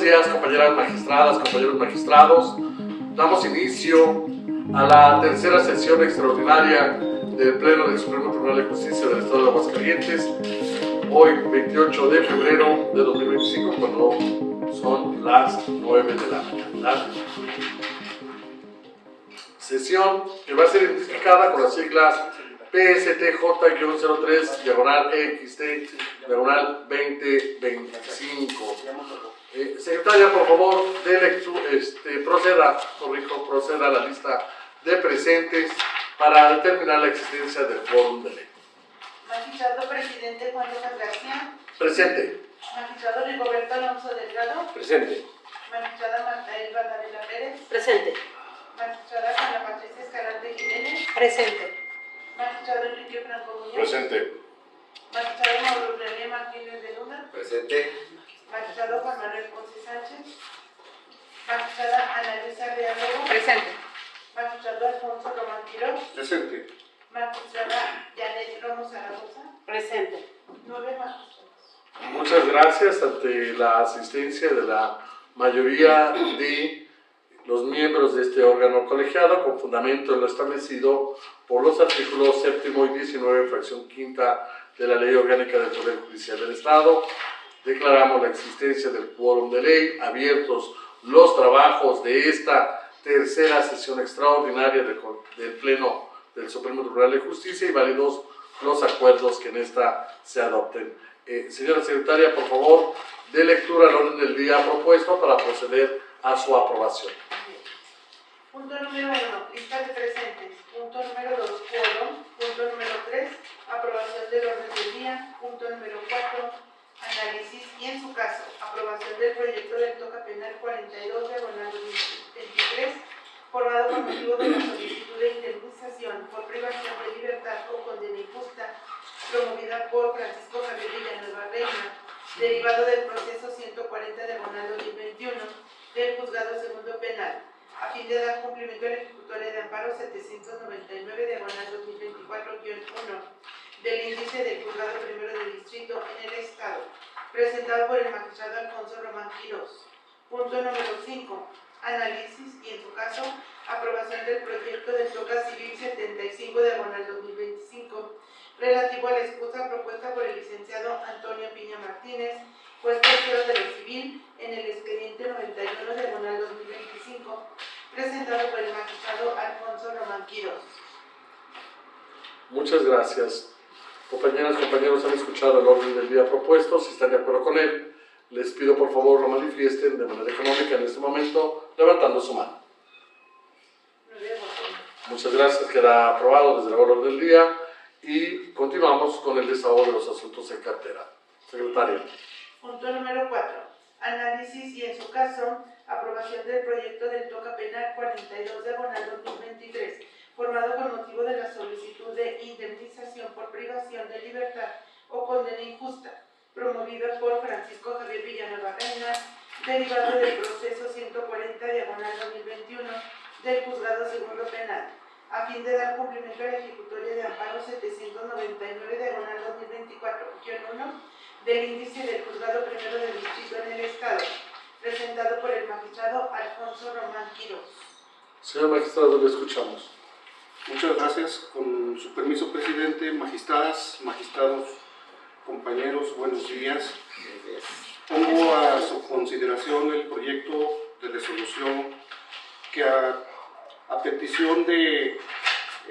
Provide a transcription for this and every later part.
buenos días, compañeras magistradas, compañeros magistrados. Damos inicio a la tercera sesión extraordinaria del Pleno del Supremo Tribunal de Justicia del Estado de Aguascalientes, hoy 28 de febrero de 2025, cuando son las 9 de la mañana. Sesión que va a ser identificada con las siglas PSTJ-03, diagonal XT, diagonal 2025. Secretaria, por favor, proceda a la lista de presentes para determinar la existencia del quórum de ley. Magistrado presidente Juan Lucas García. Presente. Magistrado Rigoberto Alonso Delgado. Presente. Magistrada Marta Elba Varela Pérez. Presente. Magistrada Juana Patricia Escalante Jiménez. Presente. Magistrado Enrique Franco Muñoz. Presente. Magistrado Mauro René Martínez de Luna. Presente. Magistrado Juan Manuel Ponce Sánchez. Magistrada Ana Luisa Rearrobo. Presente. Magistrado Alfonso Román Quirós. Presente. Magistrada Janet Romo Zaragoza. Presente. 9 magistrados. Muchas gracias. Ante la asistencia de la mayoría de los miembros de este órgano colegiado, con fundamento en lo establecido por los artículos 7 y 19, fracción quinta de la Ley Orgánica del Poder Judicial del Estado, declaramos la existencia del quórum de ley, abiertos los trabajos de esta tercera sesión extraordinaria del Pleno del Supremo Tribunal de Justicia y válidos los acuerdos que en esta se adopten. Señora Secretaria, por favor, dé lectura al orden del día propuesto para proceder a su aprobación. Punto número 1, lista de presentes. Punto número 2, quórum. Punto número 3, aprobación del orden del día. Punto número 4, análisis y, en su caso, aprobación del proyecto del Toca Penal 42 diagonal 2023, formado con motivo de la solicitud de indemnización por privación de libertad o condena injusta, promovida por Francisco Javier Villanueva Reina, derivado del proceso 140 diagonal 2021 del Juzgado Segundo Penal, a fin de dar cumplimiento a la ejecutoria de amparo 799 diagonal 2024-1 del índice del Juzgado Primero de Distrito en el Estado, presentado por el magistrado Alfonso Román Quirós. Punto número 5, análisis y, en su caso, aprobación del proyecto del Toca Civil 75 diagonal 2025, relativo a la excusa propuesta por el licenciado Antonio Piña Martínez, juez tercero de lo civil, en el expediente 91 diagonal 2025, presentado por el magistrado Alfonso Román Quirós. Muchas gracias. Compañeras, compañeros, han escuchado el orden del día propuesto. Si están de acuerdo con él, les pido por favor lo manifiesten de manera económica en este momento, levantando su mano. Muchas gracias. Queda aprobado desde el orden del día y continuamos con el desahogo de los asuntos en cartera. Secretaria. Punto número 4. Análisis y, en su caso, aprobación del proyecto del Toca Penal 42 diagonal 2023, formado con motivo de la solicitud de indemnización por privación de libertad o condena injusta, promovida por Francisco Javier Villanueva Reina, derivado del proceso 140 diagonal 2021 del Juzgado Segundo Penal, a fin de dar cumplimiento a la ejecutoria de amparo 799 diagonal 2024-1 del índice del Juzgado Primero de Distrito en el Estado, presentado por el magistrado Alfonso Román Quirós. Señor magistrado, le escuchamos. Muchas gracias. Con su permiso, presidente, magistradas, magistrados, compañeros, buenos días. Pongo a su consideración el proyecto de resolución que a petición de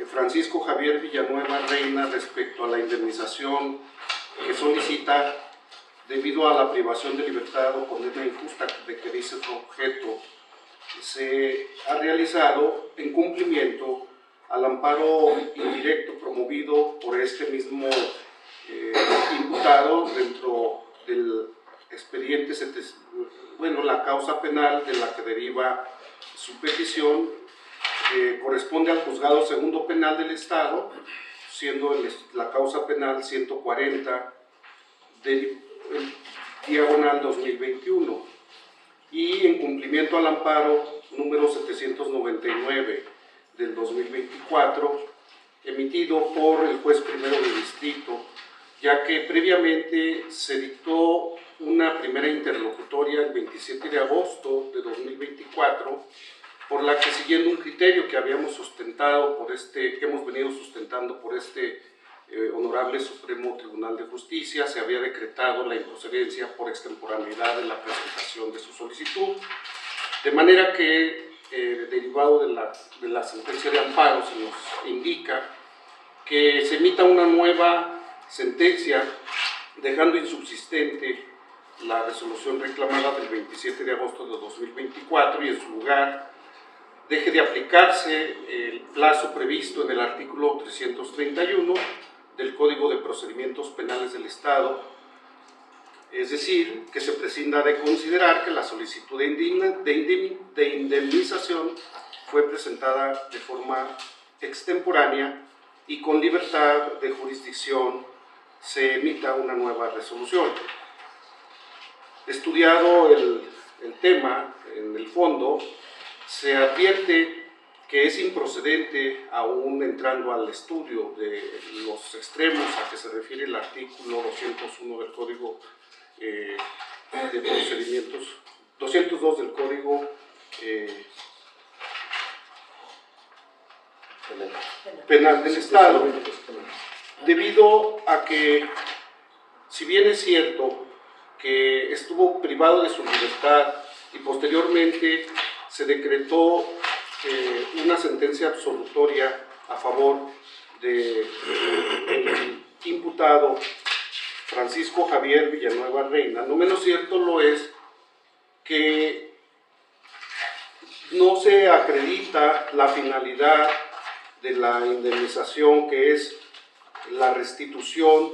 Francisco Javier Villanueva Reina respecto a la indemnización que solicita debido a la privación de libertad o condena injusta de que dice su objeto, se ha realizado en cumplimiento al amparo indirecto promovido por este mismo imputado dentro del expediente, la causa penal de la que deriva su petición, corresponde al Juzgado Segundo Penal del Estado, siendo la causa penal 140 del diagonal 2021, y en cumplimiento al amparo número 799 del 2024, emitido por el juez primero de distrito, ya que previamente se dictó una primera interlocutoria el 27 de agosto de 2024, por la que, siguiendo un criterio que habíamos sustentado que hemos venido sustentando por Honorable Supremo Tribunal de Justicia, se había decretado la improcedencia por extemporaneidad de la presentación de su solicitud, de manera que, derivado de la sentencia de amparo, se nos indica que se emita una nueva sentencia, dejando insubsistente la resolución reclamada del 27 de agosto de 2024 y en su lugar deje de aplicarse el plazo previsto en el artículo 331 del Código de Procedimientos Penales del Estado, es decir, que se prescinda de considerar que la solicitud de indemnización fue presentada de forma extemporánea y con libertad de jurisdicción se emita una nueva resolución. Estudiado el tema en el fondo, se advierte que es improcedente, aún entrando al estudio de los extremos a que se refiere el artículo 201 del Código de Procedimientos, 202 del Código Penal del Estado, debido a que, si bien es cierto que estuvo privado de su libertad y posteriormente se decretó una sentencia absolutoria a favor del imputado Francisco Javier Villanueva Reina, no menos cierto lo es que no se acredita la finalidad de la indemnización, que es la restitución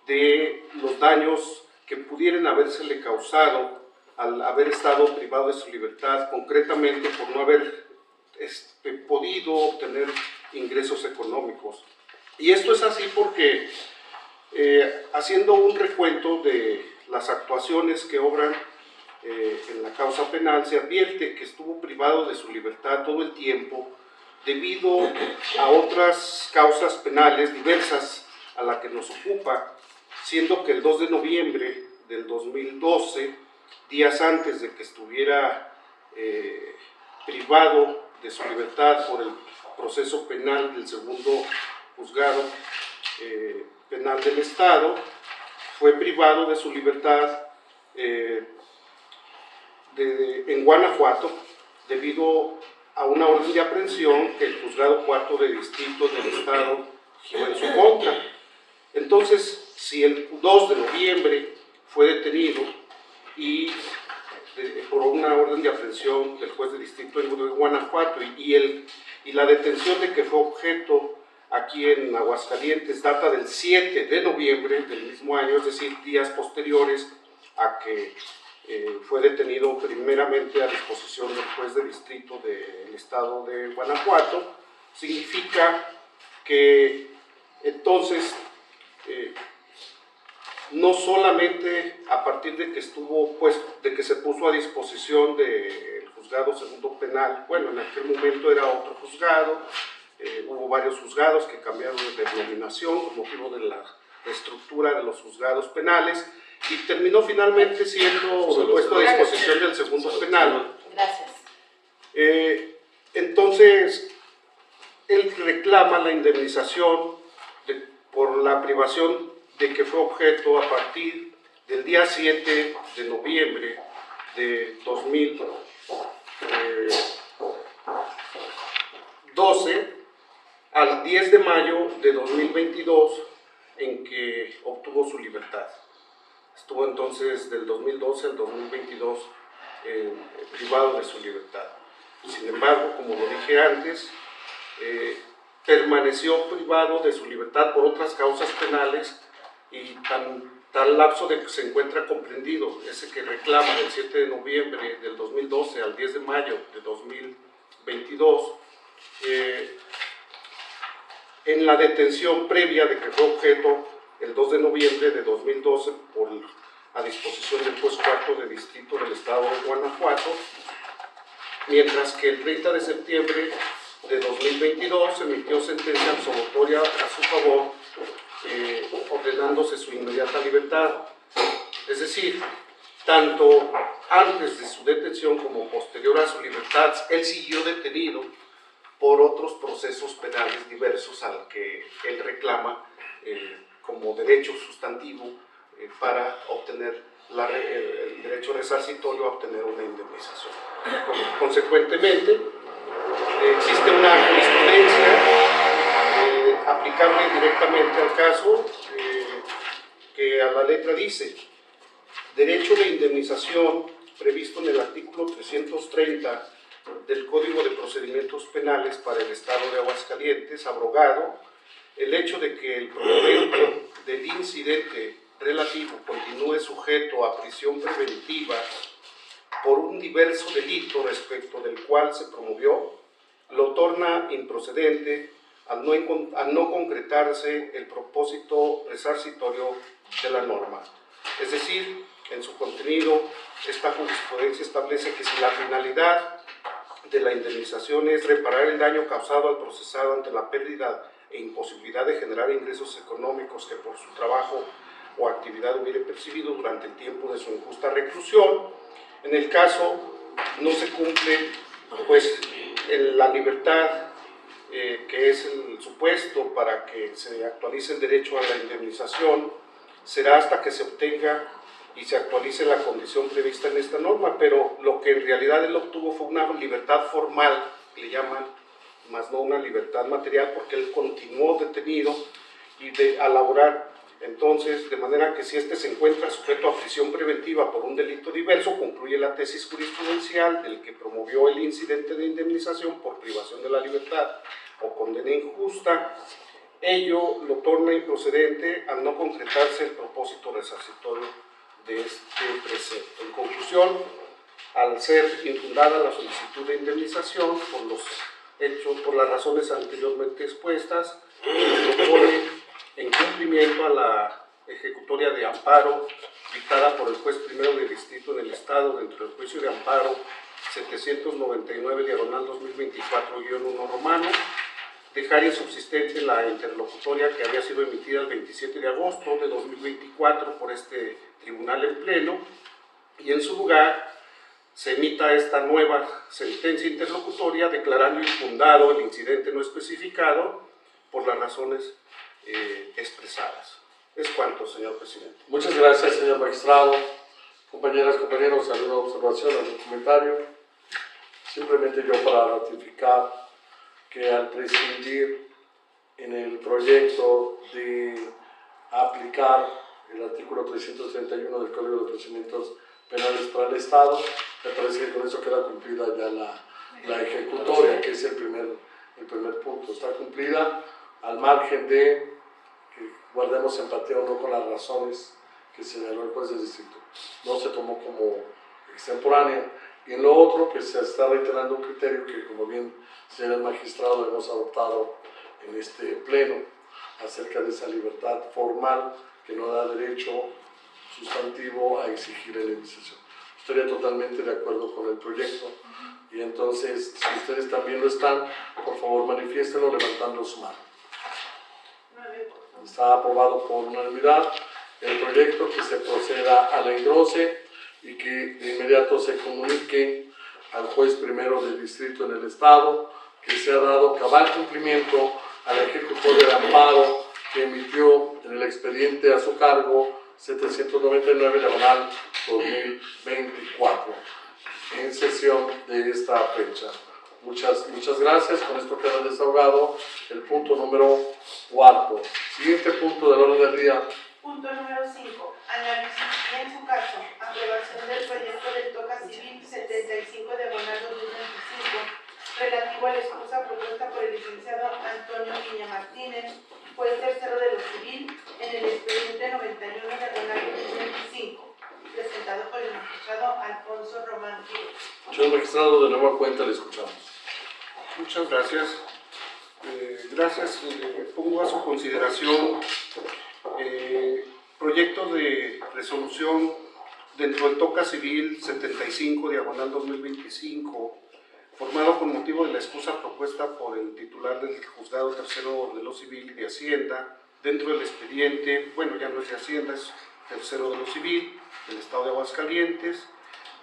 de los daños que pudieran habérsele causado al haber estado privado de su libertad, concretamente por no haber podido obtener ingresos económicos. Y esto es así porque, haciendo un recuento de las actuaciones que obran en la causa penal, se advierte que estuvo privado de su libertad todo el tiempo debido a otras causas penales diversas a la que nos ocupa, siendo que el 2 de noviembre del 2012, días antes de que estuviera privado de su libertad por el proceso penal del segundo juzgado penal del Estado, fue privado de su libertad en Guanajuato debido a una orden de aprehensión que el juzgado cuarto de distrito del Estado giró en su contra. Entonces, si el 2 de noviembre fue detenido y por una orden de aprehensión del juez de distrito de Guanajuato y la detención de que fue objeto aquí en Aguascalientes data del 7 de noviembre del mismo año, es decir, días posteriores a que fue detenido primeramente a disposición del juez de distrito del estado de Guanajuato, significa que entonces no solamente a partir de que de que se puso a disposición del juzgado segundo penal, bueno, en aquel momento era otro juzgado, hubo varios juzgados que cambiaron de denominación con motivo de la estructura de los juzgados penales y terminó finalmente siendo puesto a disposición del segundo penal. Gracias. Entonces, él reclama la indemnización por la privación de que fue objeto a partir del día 7 de noviembre de 2012 al 10 de mayo de 2022, en que obtuvo su libertad. Estuvo entonces del 2012 al 2022 privado de su libertad. Sin embargo, como lo dije antes, permaneció privado de su libertad por otras causas penales y tal lapso de que se encuentra comprendido, ese que reclama del 7 de noviembre del 2012 al 10 de mayo de 2022, en la detención previa de que fue objeto el 2 de noviembre de 2012 a disposición del juez cuarto de distrito del estado de Guanajuato, mientras que el 30 de septiembre de 2022 emitió sentencia absolutoria a su favor, ordenándose su inmediata libertad. Es decir, tanto antes de su detención como posterior a su libertad, él siguió detenido por otros procesos penales diversos al que él reclama como derecho sustantivo para obtener el derecho resarcitorio a obtener una indemnización. Consecuentemente, existe una jurisprudencia aplicable directamente al caso que a la letra dice: derecho de indemnización previsto en el artículo 330 del Código de Procedimientos Penales para el Estado de Aguascalientes, abrogado el hecho de que el promovente del incidente relativo continúe sujeto a prisión preventiva por un diverso delito respecto del cual se promovió, lo torna improcedente al no concretarse el propósito resarcitorio de la norma. Es decir, en su contenido, esta jurisprudencia establece que si la finalidad de la indemnización es reparar el daño causado al procesado ante la pérdida e imposibilidad de generar ingresos económicos que por su trabajo o actividad hubiere percibido durante el tiempo de su injusta reclusión, en el caso no se cumple pues la libertad que es el supuesto para que se actualice el derecho a la indemnización, será hasta que se obtenga y se actualice la condición prevista en esta norma, pero lo que en realidad él obtuvo fue una libertad formal, que le llaman, más no una libertad material, porque él continuó detenido y a laborar. Entonces, de manera que si éste se encuentra sujeto a prisión preventiva por un delito diverso, concluye la tesis jurisprudencial del que promovió el incidente de indemnización por privación de la libertad o condena injusta, ello lo torna improcedente al no concretarse el propósito resarcitorio de este precepto. En conclusión, al ser infundada la solicitud de indemnización por los hechos, por las razones anteriormente expuestas, se propone en cumplimiento a la ejecutoria de amparo dictada por el juez primero de distrito en el Estado dentro del juicio de amparo 799/2024-1 romano, dejar insubsistente la interlocutoria que había sido emitida el 27 de agosto de 2024 por este tribunal en pleno, y en su lugar se emita esta nueva sentencia interlocutoria declarando infundado el incidente no especificado por las razones expresadas. Es cuanto, señor presidente. Muchas gracias, señor magistrado. Compañeras, compañeros, ¿alguna observación, algún comentario? Simplemente yo para ratificar que al prescindir en el proyecto de aplicar el artículo 331 del Código de Procedimientos Penales para el Estado, me parece que con eso queda cumplida ya la ejecutoria, que es el primer punto. Está cumplida al margen de que guardemos empatía o no con las razones que señaló el juez del distrito. No se tomó como extemporánea. Y en lo otro, que se está reiterando un criterio que, como bien señor magistrado, hemos adoptado en este pleno acerca de esa libertad formal que no da derecho sustantivo a exigir la indemnización. Estaría totalmente de acuerdo con el proyecto y entonces, si ustedes también lo están, por favor manifiéstenlo levantando su mano. Está aprobado por unanimidad el proyecto, que se proceda al engrose y que de inmediato se comunique al juez primero del distrito en el Estado que se ha dado cabal cumplimiento al ejecutorio de amparo que emitió en el expediente a su cargo 799/2024 en sesión de esta fecha. Muchas gracias. Con esto queda desahogado el punto número 4. Siguiente punto del orden del día. Punto número 5. Análisis y, en su caso, aprobación del proyecto del TOCA Civil 75/2025 relativo a la excusa propuesta por el licenciado Antonio Viña Martínez, juez tercero de lo civil, en el expediente 91/2025, presentado por el magistrado Alfonso Román Quiroz. Señor magistrado, de nueva cuenta le escuchamos. Muchas gracias. Pongo a su consideración proyecto de resolución dentro del TOCA Civil 75/2025, formado con motivo de la excusa propuesta por el titular del Juzgado Tercero de lo Civil y de Hacienda, dentro del expediente, bueno, ya no es de Hacienda, es Tercero de lo Civil, del Estado de Aguascalientes,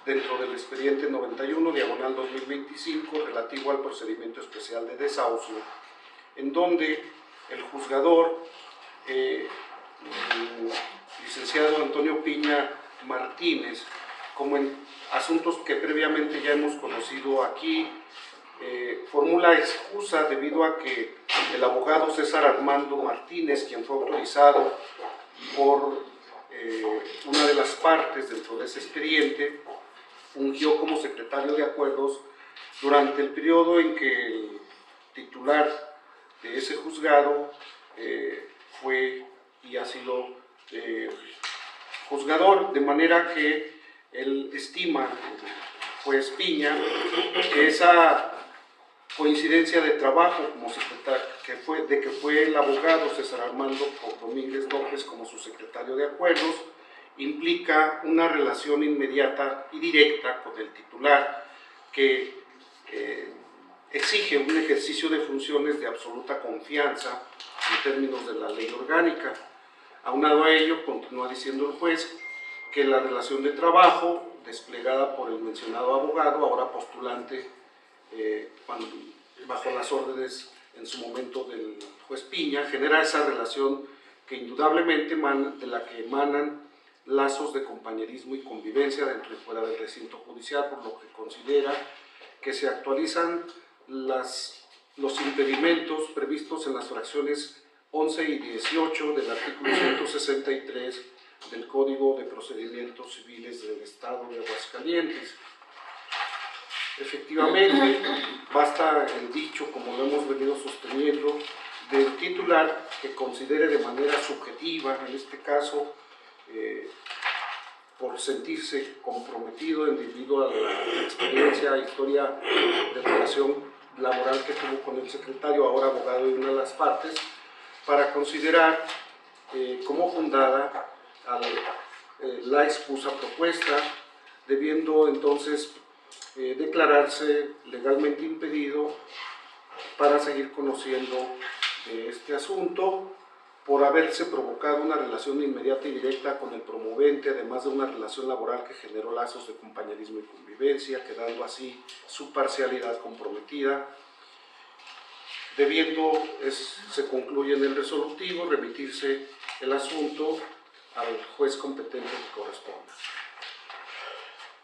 dentro del expediente 91/2025 relativo al procedimiento especial de desahucio, en donde el juzgador, el licenciado Antonio Piña Martínez, como en asuntos que previamente ya hemos conocido aquí, formula excusa debido a que el abogado César Armando Martínez, quien fue autorizado por una de las partes dentro de ese expediente, fungió como secretario de acuerdos durante el periodo en que el titular de ese juzgado fue y ha sido juzgador, de manera que él estima, juez Piña, que esa coincidencia de trabajo como secretario, que fue el abogado César Armando Domínguez López como su secretario de acuerdos, implica una relación inmediata y directa con el titular que exige un ejercicio de funciones de absoluta confianza en términos de la ley orgánica. Aunado a ello, continúa diciendo el juez que la relación de trabajo desplegada por el mencionado abogado, ahora postulante bajo las órdenes en su momento del juez Piña, genera esa relación que indudablemente de la que emanan lazos de compañerismo y convivencia dentro y fuera del recinto judicial, por lo que considera que se actualizan los impedimentos previstos en las fracciones 11 y 18 del artículo 163 del Código de Procedimientos Civiles del Estado de Aguascalientes. Efectivamente, basta el dicho, como lo hemos venido sosteniendo, del titular que considere de manera subjetiva, en este caso, por sentirse comprometido debido a la experiencia, historia de relación laboral que tuvo con el secretario, ahora abogado de una de las partes, para considerar como fundada la excusa propuesta, debiendo entonces declararse legalmente impedido para seguir conociendo este asunto, por haberse provocado una relación inmediata y directa con el promovente, además de una relación laboral que generó lazos de compañerismo y convivencia, quedando así su parcialidad comprometida, debiendo, se concluye en el resolutivo, remitirse el asunto al juez competente que corresponda.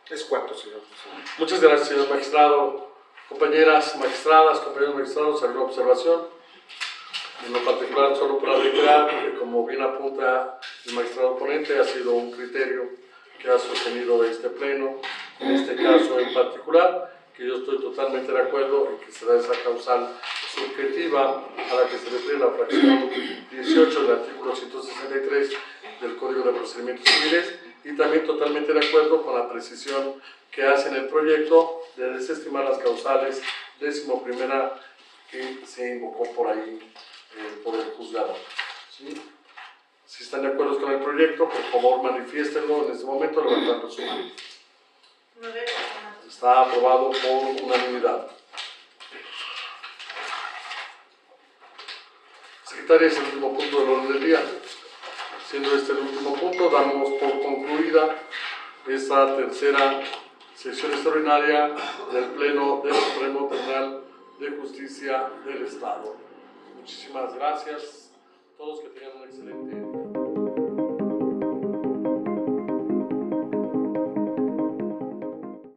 Es cuanto, señor presidente. Muchas gracias, señor magistrado. Compañeras magistradas, compañeros magistrados, ¿alguna observación? En lo particular, solo para reiterar, que como bien apunta el magistrado ponente, ha sido un criterio que ha sostenido este pleno, en este caso en particular, que yo estoy totalmente de acuerdo en que será esa causal subjetiva a la que se refiere la fracción 18 del artículo 163 del Código de Procedimientos Civiles, y también totalmente de acuerdo con la precisión que hace en el proyecto de desestimar las causales 11ª que se invocó por ahí por el juzgador. ¿Sí? Si están de acuerdo con el proyecto, por favor manifiéstenlo en este momento levantando su mano. Está aprobado por unanimidad. Secretaria, es el último punto del orden del día. Siendo este el último punto, damos por concluida esta tercera sesión extraordinaria del Pleno del Supremo Tribunal de Justicia del Estado. Muchísimas gracias a todos, que tengan un excelente día.